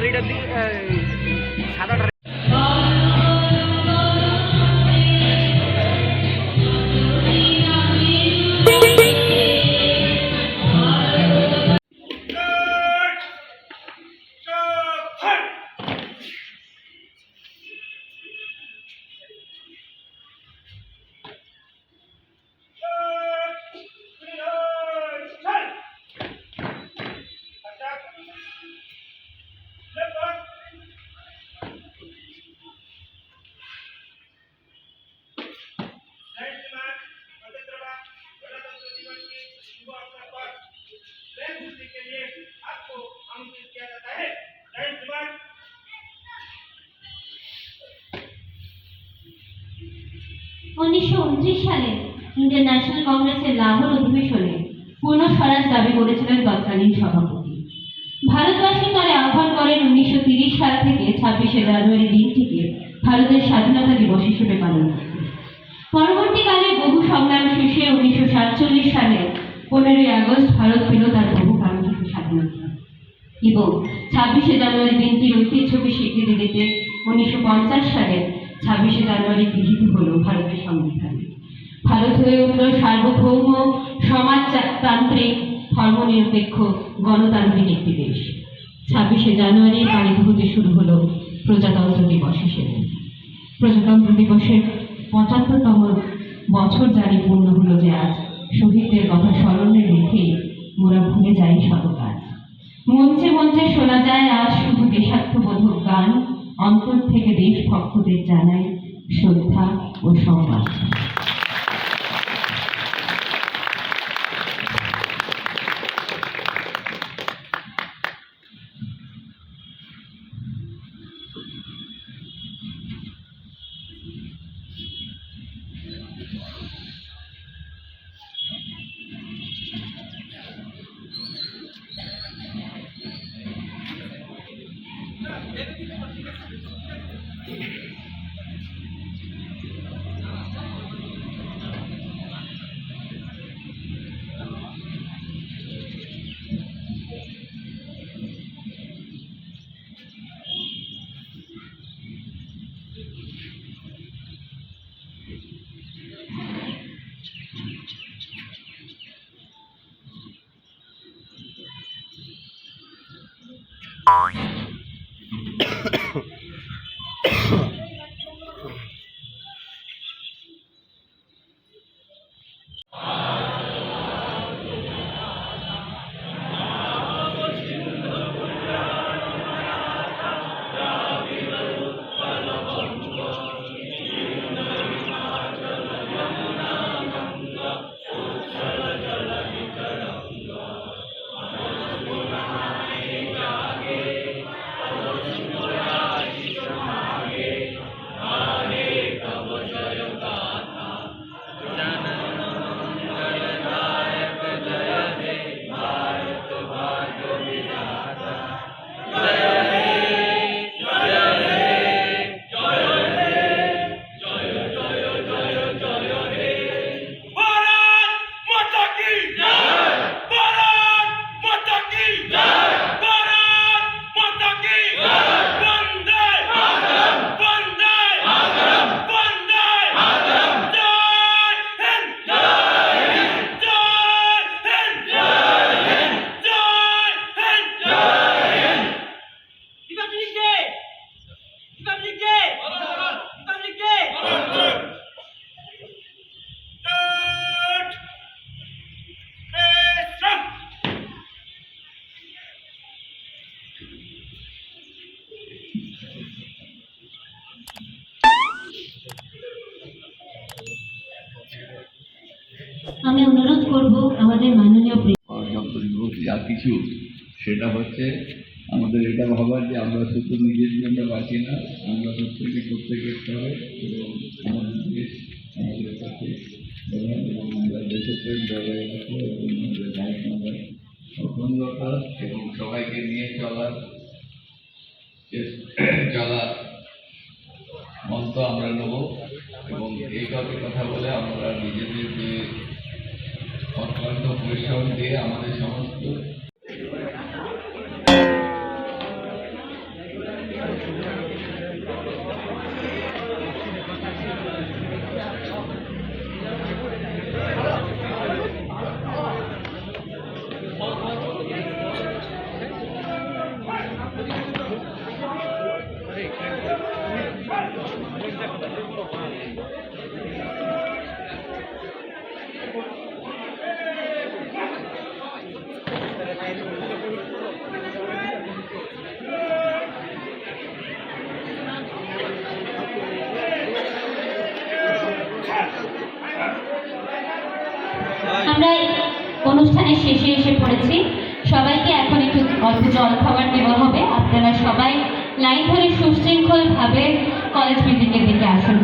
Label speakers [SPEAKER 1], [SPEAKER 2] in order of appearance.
[SPEAKER 1] Radar দিয়ে সাদাটা
[SPEAKER 2] সালে ইন্ডিয়ান ন্যাশনাল কংগ্রেসের লাহোর অধিবেশনে পূর্ণ স্বরাজ দাবি করেছিলেন তৎকালীন সভাপতি। ভারতবাসী তারে আহ্বান করেন 1930 সাল থেকে 26শে জানুয়ারি দিনটিকে ভারতের স্বাধীনতা দিবস হিসেবে পালন করতে। পরবর্তীকালে বহু সংগ্রাম শেষে 1947 সালে 15ই আগস্ট ভারত পেল তার বহু কাঙ্ক্ষিত স্বাধীনতা এবং 26শে জানুয়ারি দিনটির ঐতিহ্যকে স্বীকৃতি দিতে 1950 সালে 26শে জানুয়ারি গৃহীত হল ভারতের সংবিধান। ভারত হয়ে উঠল সার্বভৌম সমাজতান্ত্রিক ধর্মনিরপেক্ষ গণতান্ত্রিক একটি দেশ। 26শে জানুয়ারি পালিত হতে শুরু হলো প্রজাতন্ত্র দিবস হিসেবে। প্রজাতন্ত্র দিবসের 75তম বছর জারি পূর্ণ হলো যে আজ শহীদদের কথা স্মরণে রেখে মোরা ভুলে যাই শত কাজ। মঞ্চে মঞ্চে শোনা যায় আজ শুধু দেশাত্মবোধক গান, অন্তর থেকে দেশভক্তদের জানাই শ্রদ্ধা ও সম্মান। আমি অনুরোধ করব আমাদের মাননীয়
[SPEAKER 3] যা কিছু সেটা হচ্ছে আমাদের এটা ভাবার যে আমরা শুধু নিজের জন্য বাঁচি না, আমরা প্রত্যেকে করতে হবে এবং আমাদের দেশ আমাদের কাছে এবং আমরা দেশের বজায় রাখবো এবং আমাদের দায়িত্ব আমরা অখণ্ডতা এবং সবাইকে নিয়ে চলার মন্ত্র আমরা নেব এবং এই কথা বলে আমরা নিজেদের যে অত্যন্ত পরিশ্রম দিয়ে আমাদের সমস্ত
[SPEAKER 2] অনুষ্ঠানের শেষে এসে পড়েছি। সবাইকে এখন একটু অল্প জল খাবার দেওয়া হবে। আপনারা সবাই লাইন ধরে সুশৃঙ্খলভাবে কলেজ বিল্ডিংয়ের দিকে আসুন।